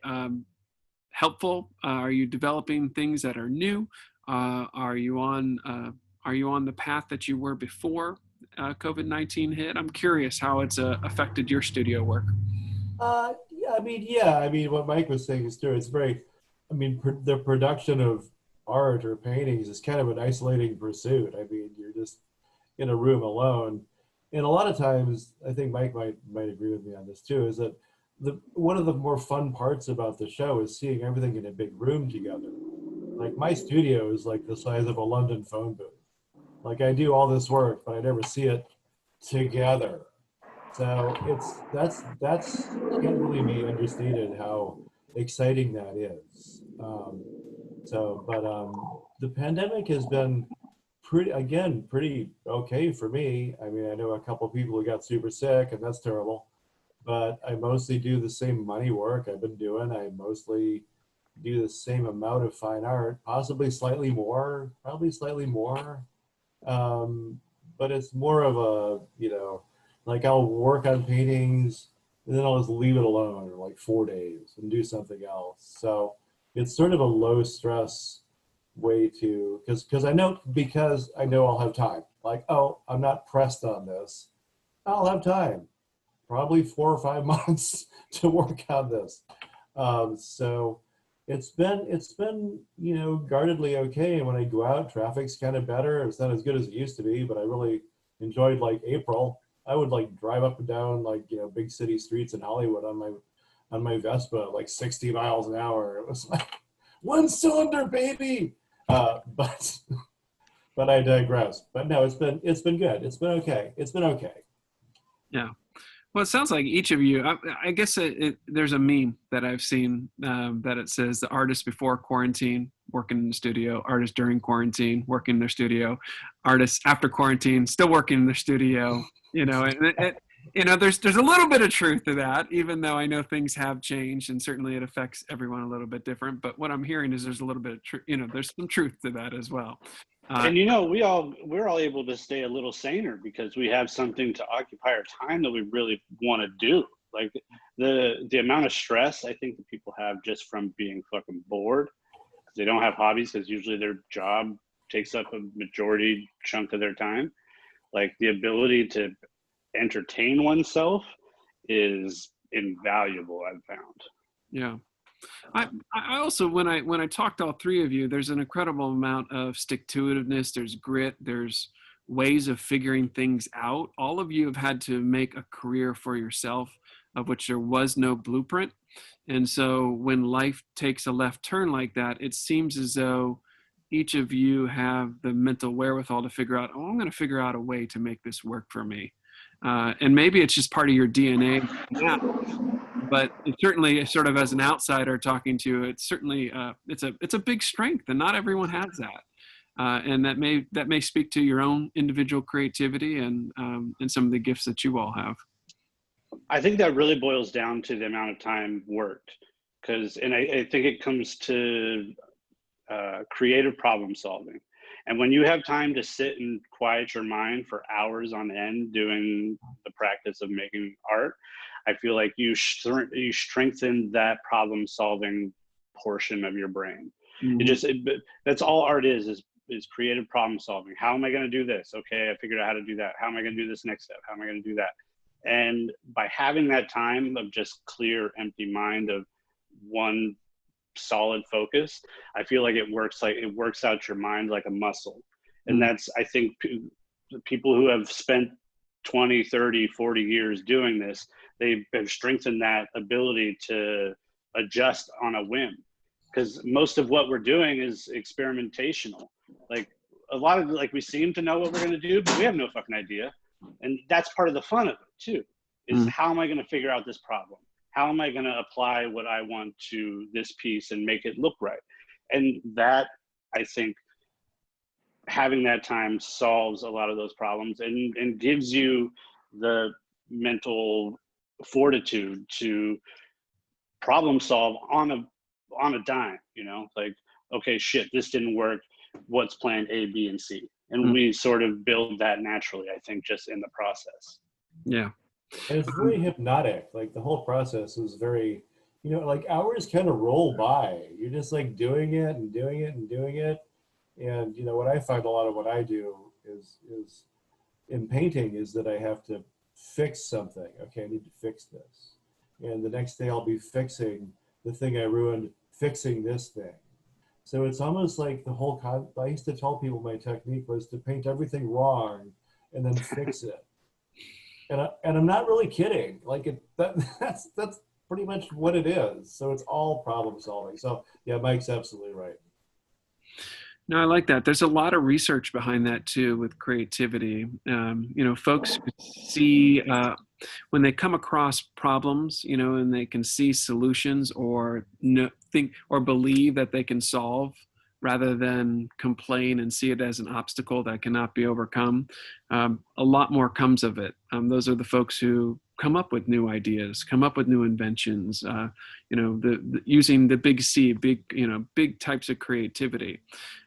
helpful? Are you developing things that are new? Are you on the path that you were before COVID-19 hit? I'm curious how it's affected your studio work. I mean, what Mike was saying is true. It's very, I mean, the production of art or paintings is kind of an isolating pursuit. I mean, you're just in a room alone. And a lot of times, I think Mike might agree with me on this too, is that one of the more fun parts about the show is seeing everything in a big room together. Like, my studio is like the size of a London phone booth. Like, I do all this work, but I never see it together. So that's can't really be understated how exciting that is. The pandemic has been pretty okay for me. I mean, I know a couple of people who got super sick, and that's terrible. But I mostly do the same money work I've been doing. I mostly do the same amount of fine art, possibly slightly more, probably slightly more. But it's more of a, you know, like, I'll work on paintings and then I'll just leave it alone for like 4 days and do something else. So it's sort of a low stress way to, because I know I'll have time. Like, oh, I'm not pressed on this. I'll have time, probably 4 or 5 months to work on this. So it's been, you know, guardedly okay. And when I go out, traffic's kind of better. It's not as good as it used to be, but I really enjoyed like April. I would like drive up and down, like, you know, big city streets in Hollywood on on my Vespa at like 60 miles an hour. It was like, one cylinder, baby. But I digress. But no, it's been good. It's been okay. It's been okay. Yeah. Well, it sounds like each of you, I guess there's a meme that I've seen that it says the artist before quarantine, working in the studio, artist during quarantine, working in their studio, artists after quarantine, still working in their studio, you know, and there's a little bit of truth to that, even though I know things have changed and certainly it affects everyone a little bit different. But what I'm hearing is there's a little bit of truth, there's some truth to that as well. And we're all able to stay a little saner because we have something to occupy our time that we really want to do. Like the amount of stress I think that people have just from being fucking bored. They don't have hobbies because usually their job takes up a majority chunk of their time. Like the ability to entertain oneself is invaluable, I've found. Yeah. I also, when I talk to all three of you, there's an incredible amount of stick-to-itiveness, there's grit, there's ways of figuring things out. All of you have had to make a career for yourself of which there was no blueprint. And so when life takes a left turn like that, it seems as though each of you have the mental wherewithal to figure out, I'm going to figure out a way to make this work for me. And maybe it's just part of your DNA now. But it certainly, sort of as an outsider talking to you, it's certainly it's a big strength, and not everyone has that. And that may speak to your own individual creativity and some of the gifts that you all have. I think that really boils down to the amount of time worked, and I think it comes to creative problem solving. And when you have time to sit and quiet your mind for hours on end doing the practice of making art, I feel like you strengthen that problem solving portion of your brain. Mm-hmm. That's all art is creative problem solving. How am I going to do this? Okay, I figured out how to do that. How am I going to do this next step? How am I going to do that? And by having that time of just clear, empty mind of one solid focus, I feel like it works out your mind like a muscle. And that's, I think, people who have spent 20, 30, 40 years doing this, they've strengthened that ability to adjust on a whim. Because most of what we're doing is experimentational. Like we seem to know what we're going to do, but we have no fucking idea. And that's part of the fun of it too, is how am I going to figure out this problem? How am I going to apply what I want to this piece and make it look right? And that, I think, having that time solves a lot of those problems and gives you the mental fortitude to problem solve on a dime, like, okay, shit, this didn't work. What's plan A, B, and C? And we sort of build that naturally, I think, just in the process. Yeah. And it's very hypnotic. Like the whole process is very, like hours kind of roll by. You're just like doing it and doing it and doing it. And, what I find a lot of what I do is in painting is that I have to fix something. Okay, I need to fix this. And the next day I'll be fixing the thing I ruined, fixing this thing. So it's almost like the whole, I used to tell people my technique was to paint everything wrong and then fix it. And I'm not really kidding. Like that's pretty much what it is. So it's all problem solving. So yeah, Mike's absolutely right. No, I like that. There's a lot of research behind that too with creativity. Folks see when they come across problems, and they can see solutions or think or believe that they can solve rather than complain and see it as an obstacle that cannot be overcome. A lot more comes of it. Those are the folks who come up with new ideas, come up with new inventions, using the big C, big types of creativity.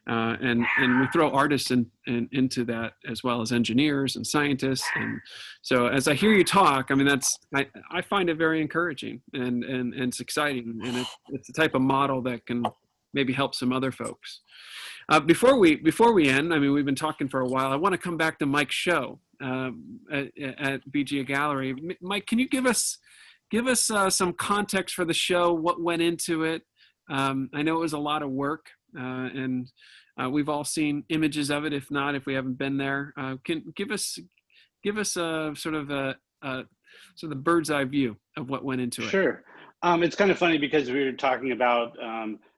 And we throw artists into that as well as engineers and scientists. And so as I hear you talk, I find it very encouraging and it's exciting. And it's the type of model that can maybe help some other folks. Before we end, we've been talking for a while. I want to come back to Mike's show at BG Gallery. Mike, can you give us some context for the show? What went into it? I know it was a lot of work, and we've all seen images of it. If not, if we haven't been there, can give us a sort of the bird's eye view of what went into it. Sure. It's kind of funny because we were talking about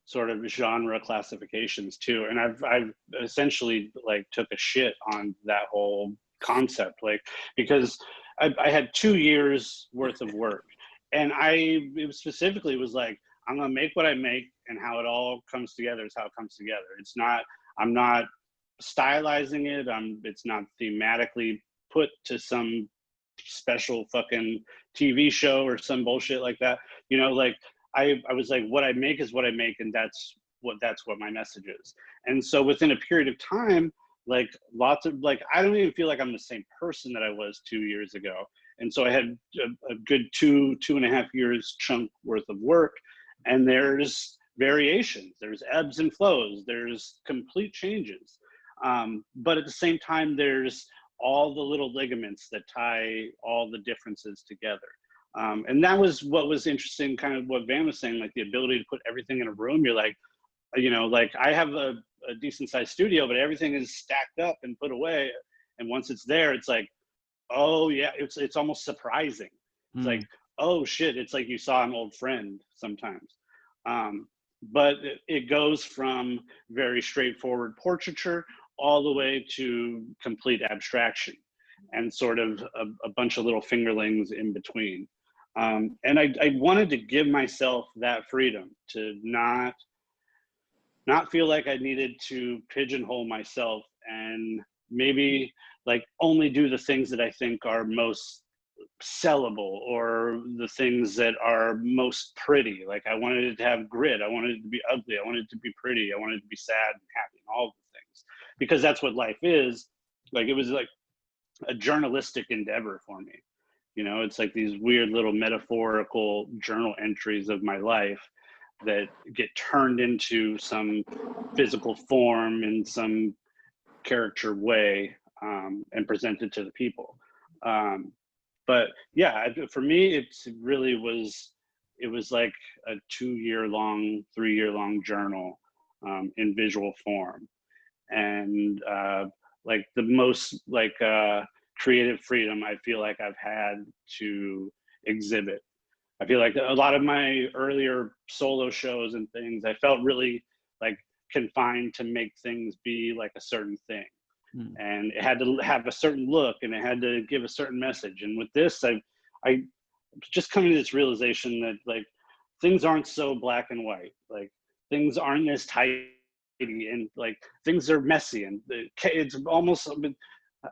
sort of genre classifications too, and I've essentially like took a shit on that whole concept, like because I had 2 years worth of work, and it specifically was like, I'm gonna make what I make, and how it all comes together is how it comes together. It's not, I'm not stylizing it. It's not thematically put to some special fucking TV show or some bullshit like that. You know, like I was like, what I make is what I make, and that's what my message is. And so within a period of time, like lots of like, I don't even feel like I'm the same person that I was 2 years ago. And so I had a good 2.5 years chunk worth of work, and there's variations, there's ebbs and flows, there's complete changes. But at the same time, there's all the little ligaments that tie all the differences together. And that was what was interesting, kind of what Van was saying, like the ability to put everything in a room. You're like, you know, like I have a decent sized studio, but everything is stacked up and put away. And once it's there, it's like, oh yeah, it's almost surprising. It's like, oh shit, it's like you saw an old friend sometimes. But it goes from very straightforward portraiture all the way to complete abstraction and sort of a bunch of little fingerlings in between. And I wanted to give myself that freedom to not feel like I needed to pigeonhole myself and maybe like only do the things that I think are most sellable or the things that are most pretty. Like I wanted it to have grit. I wanted it to be ugly. I wanted it to be pretty. I wanted it to be sad and happy and all the things, because that's what life is. Like it was like a journalistic endeavor for me. You know, it's like these weird little metaphorical journal entries of my life that get turned into some physical form in some caricature way, and presented to the people. But yeah, for me, it was like a 2-year-long, 3-year-long journal in visual form. And like the most like creative freedom I feel like I've had to exhibit. I feel like a lot of my earlier solo shows and things, I felt really like confined to make things be like a certain thing. And it had to have a certain look and it had to give a certain message. And with this, I just coming to this realization that like things aren't so black and white. Like things aren't as tidy and like things are messy, and it's almost,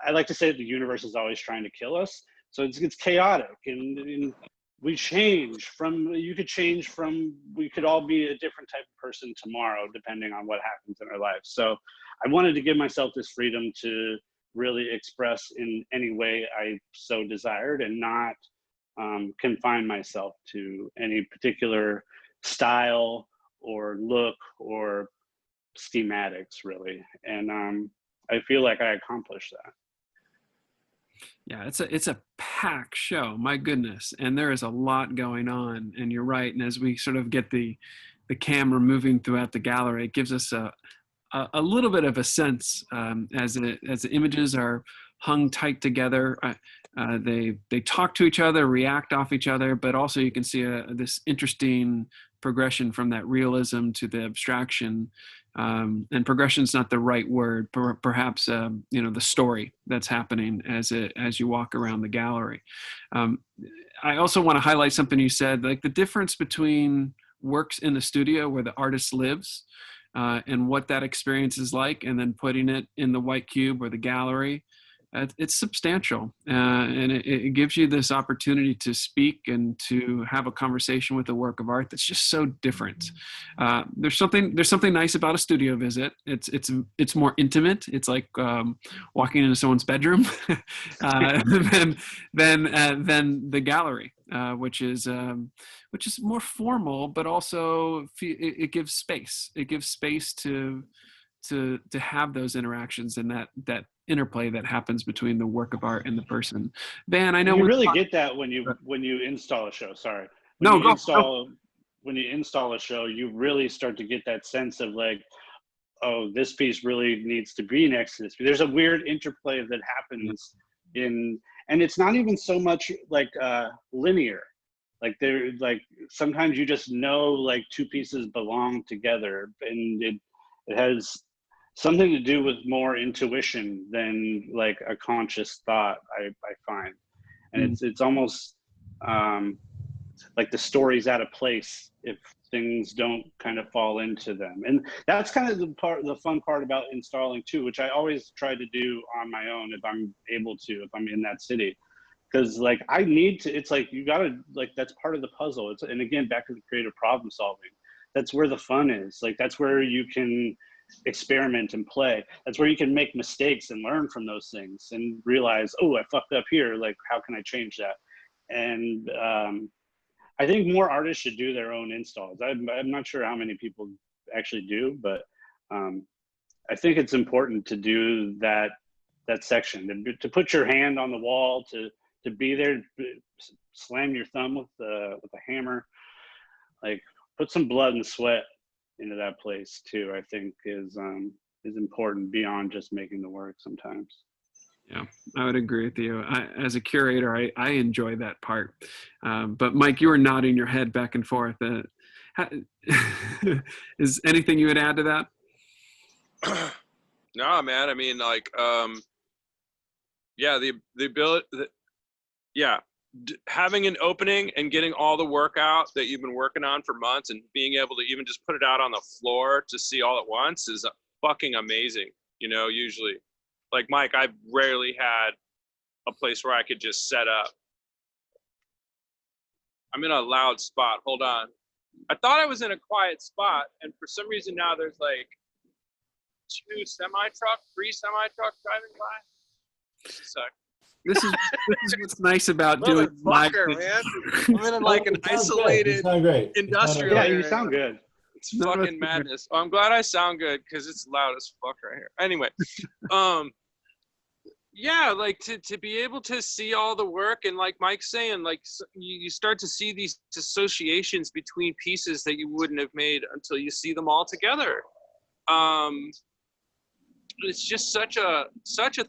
I like to say that the universe is always trying to kill us. So it's chaotic, and we change from, we could all be a different type of person tomorrow, depending on what happens in our lives. So I wanted to give myself this freedom to really express in any way I so desired, and not confine myself to any particular style or look or schematics, really. And I feel like I accomplished that. Yeah, it's a packed show, my goodness, and there is a lot going on. And you're right. And as we sort of get the camera moving throughout the gallery, it gives us a little bit of a sense as the images are hung tight together. They talk to each other, react off each other, but also you can see this interesting progression from that realism to the abstraction. And progression is not the right word, perhaps the story that's happening as you walk around the gallery. I also want to highlight something you said, like the difference between works in the studio where the artist lives and what that experience is like, and then putting it in the white cube or the gallery. It's substantial, and it gives you this opportunity to speak and to have a conversation with a work of art that's just so different. There's something nice about a studio visit. It's more intimate. It's like walking into someone's bedroom than the gallery, which is more formal, but also it gives space. It gives space to have those interactions and that interplay that happens between the work of art and the person. Van, I know you really get that when you install a show. Sorry, when you install a show, you really start to get that sense of like, oh, this piece really needs to be next to this. There's a weird interplay that happens and it's not even so much like linear. Like they're like, sometimes you just know like two pieces belong together, and it has something to do with more intuition than like a conscious thought, I find. And it's almost like the story's out of place if things don't kind of fall into them. And that's kind of the fun part about installing too, which I always try to do on my own if I'm able to, if I'm in that city. Because like I need to, it's like you gotta, like that's part of the puzzle. It's, and again, back to the creative problem solving. That's where the fun is. Like that's where you can experiment and play. That's where you can make mistakes and learn from those things and realize, oh, I fucked up here. Like how can I change that? And I think more artists should do their own installs. I'm not sure how many people actually do, but I think it's important to do that section, to put your hand on the wall, to be there, slam your thumb with a hammer, like put some blood and sweat into that place too. I think is important beyond just making the work sometimes. Yeah, I would agree with you. As a curator, I enjoy that part. But Mike, you were nodding your head back and forth. Is anything you would add to that? No, man. I mean, like, yeah, the ability, having an opening and getting all the work out that you've been working on for months and being able to even just put it out on the floor to see all at once is fucking amazing. You know, usually, like Mike, I've rarely had a place where I could just set up. I'm in a loud spot. Hold on. I thought I was in a quiet spot, and for some reason now there's like 3 semi-trucks driving by. Just a sec. This is what's nice about doing live. Man. I'm in like an isolated industrial Yeah, area. you sound good. It's fucking madness. Oh, I'm glad I sound good because it's loud as fuck right here. Anyway, yeah, like to be able to see all the work, and like Mike's saying, like you start to see these associations between pieces that you wouldn't have made until you see them all together. It's just such a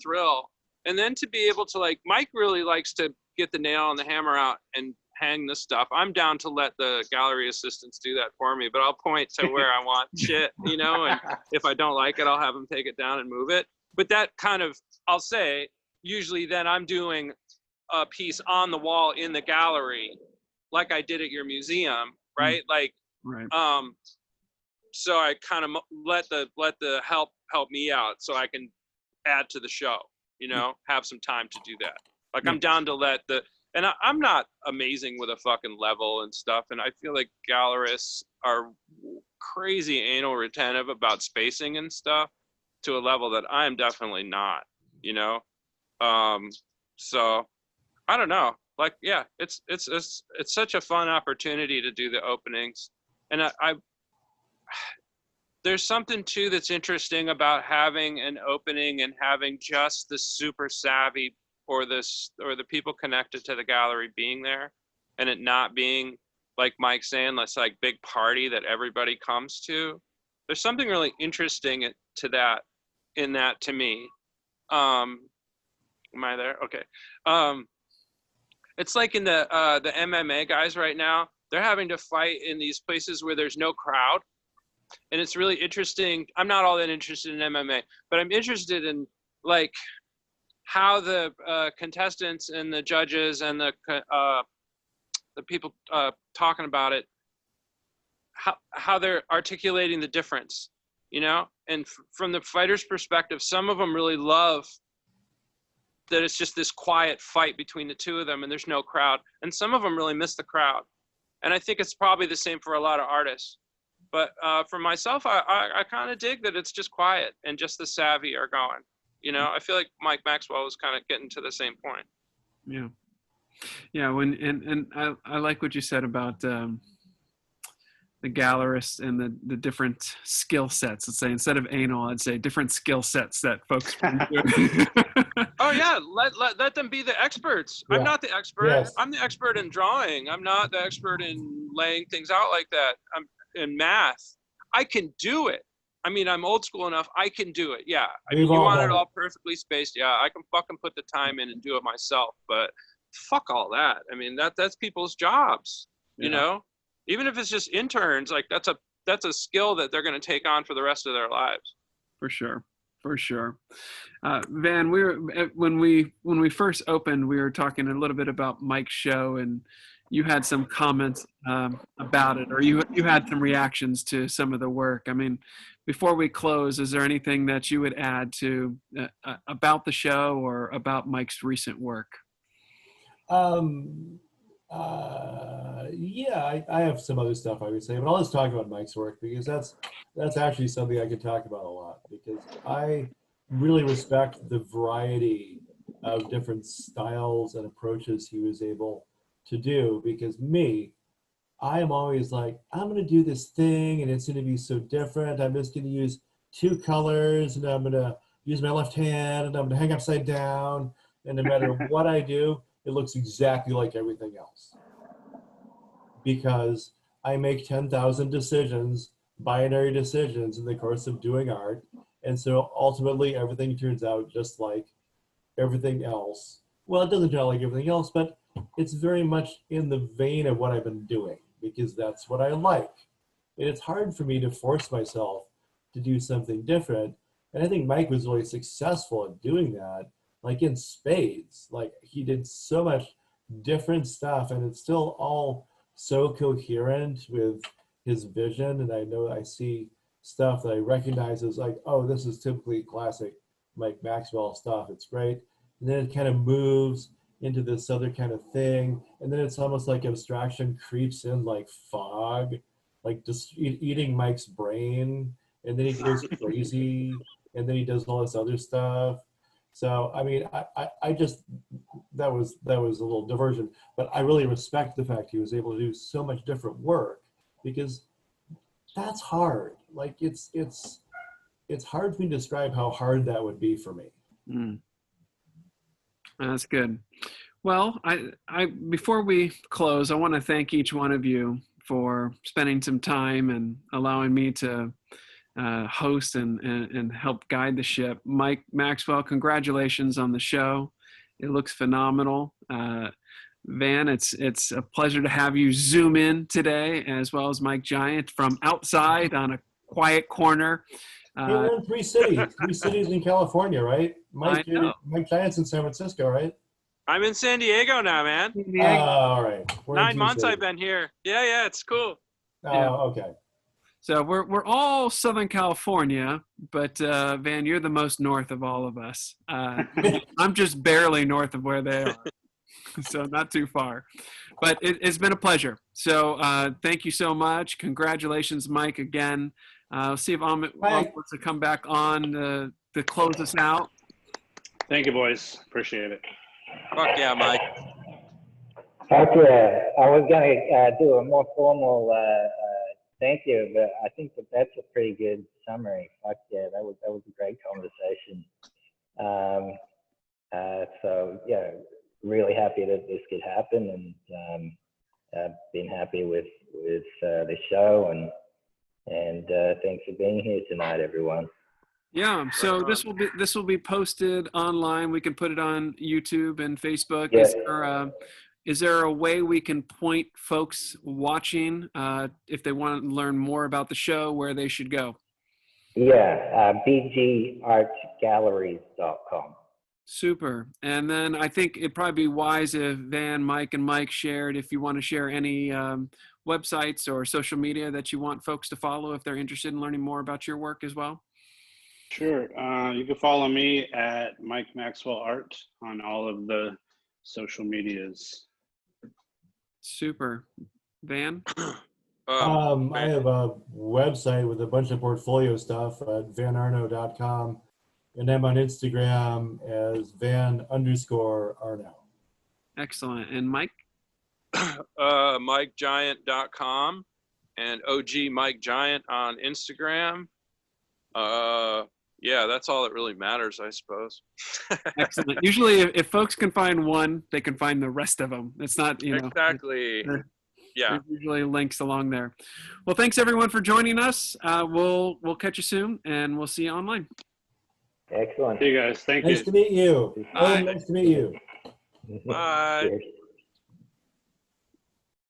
thrill. And then to be able to, like, Mike really likes to get the nail and the hammer out and hang the stuff. I'm down to let the gallery assistants do that for me, but I'll point to where I want shit, you know, and if I don't like it, I'll have them take it down and move it. But that kind of, I'll say, usually then I'm doing a piece on the wall in the gallery, like I did at your museum, right? Like, right. So I kind of let the help me out so I can add to the show. You know, have some time to do that. Like I'm down to let and I'm not amazing with a fucking level and stuff. And I feel like gallerists are crazy anal retentive about spacing and stuff to a level that I am definitely not, you know? So I don't know, like, yeah, it's such a fun opportunity to do the openings. And I there's something too that's interesting about having an opening and having just the super savvy or the people connected to the gallery being there, and it not being, like Mike's saying, this like big party that everybody comes to. There's something really interesting to that, in that, to me. Am I there? Okay. It's like in the MMA guys right now, they're having to fight in these places where there's no crowd. And it's really interesting. I'm not all that interested in MMA, but I'm interested in like how the contestants and the judges and the people talking about it, how they're articulating the difference, you know? And from the fighter's perspective, some of them really love that it's just this quiet fight between the two of them and there's no crowd. And some of them really miss the crowd. And I think it's probably the same for a lot of artists. But for myself, I kind of dig that it's just quiet and just the savvy are going. You know, I feel like Mike Maxwell was kind of getting to the same point. Yeah, yeah. And I like what you said about the gallerists and the different skill sets. Let's say instead of anal, I'd say different skill sets that folks bring to it. Oh yeah, let them be the experts. Yeah. I'm not the expert. Yes. I'm the expert in drawing. I'm not the expert in laying things out like that. I'm in math. I can do it. I mean, I'm old school enough. I can do it. Yeah. I mean, you want it all perfectly spaced. Yeah, I can fucking put the time in and do it myself. But fuck all that. I mean, that's people's jobs, you Yeah. know, even if it's just interns, like that's a skill that they're going to take on for the rest of their lives. For sure. For sure. Van, when we first opened, we were talking a little bit about Mike's show, and you had some comments about it, or you had some reactions to some of the work. I mean, before we close, is there anything that you would add to about the show or about Mike's recent work? Yeah, I have some other stuff I would say, but I'll just talk about Mike's work because that's actually something I could talk about a lot, because I really respect the variety of different styles and approaches he was able to do. Because I am always like, I'm going to do this thing and it's going to be so different. I'm just going to use 2 colors and I'm going to use my left hand and I'm going to hang upside down. And no matter what I do, it looks exactly like everything else. Because I make 10,000 decisions, binary decisions in the course of doing art. And so ultimately everything turns out just like everything else. Well, it doesn't turn out like everything else, but it's very much in the vein of what I've been doing, because that's what I like. And it's hard for me to force myself to do something different. And I think Mike was really successful at doing that, like in spades. Like he did so much different stuff, and it's still all so coherent with his vision. And I know I see stuff that I recognize as like, oh, this is typically classic Mike Maxwell stuff. It's great. And then it kind of moves into this other kind of thing. And then it's almost like abstraction creeps in like fog, like just eating Mike's brain. And then he goes crazy. And then he does all this other stuff. So, I mean, I just, that was a little diversion, but I really respect the fact he was able to do so much different work, because that's hard. Like it's hard for me to describe how hard that would be for me. Mm. That's good. Well, I before we close, I want to thank each one of you for spending some time and allowing me to host and help guide the ship. Mike Maxwell, congratulations on the show. It looks phenomenal. Van, it's a pleasure to have you zoom in today, as well as Mike Giant from outside on a quiet corner. We're in 3 cities in California, right? Mike Giant's in San Francisco, right? I'm in San Diego now, man. All right. 9 months I've been here. Yeah, it's cool. Okay. So we're all Southern California, but Van, you're the most north of all of us. I'm just barely north of where they are, so not too far. But it's been a pleasure. So thank you so much. Congratulations, Mike, again. See if Amit wants to come back on to close us out. Thank you, boys. Appreciate it. Fuck yeah, Mike. Fuck yeah. I was going to do a more formal thank you, but I think that's a pretty good summary. Fuck yeah, that was a great conversation. So yeah, really happy that this could happen, and been happy with the show, and thanks for being here tonight, everyone. Yeah, so this will be posted online. We can put it on YouTube and Facebook. Yeah. Is there a way we can point folks watching if they want to learn more about the show, where they should go? Yeah, bgartgalleries.com. Super. And then I think it'd probably be wise if Van, Mike, and Mike shared, if you want to share any websites or social media that you want folks to follow if they're interested in learning more about your work as well. Sure. You can follow me at Mike Maxwell Art on all of the social medias. Super. Van? I have a website with a bunch of portfolio stuff at vanarno.com, and I'm on Instagram as van_Arno. Excellent. And Mike? MikeGiant.com and OG Mike Giant on Instagram. Yeah, that's all that really matters, I suppose. Excellent. Usually if folks can find one, they can find the rest of them. It's not, Exactly. Yeah. There's usually links along there. Well, thanks everyone for joining us. We'll catch you soon, and we'll see you online. Excellent. See you guys. Thank you. Nice to meet you. Bye. Nice to meet you. Bye. Cheers.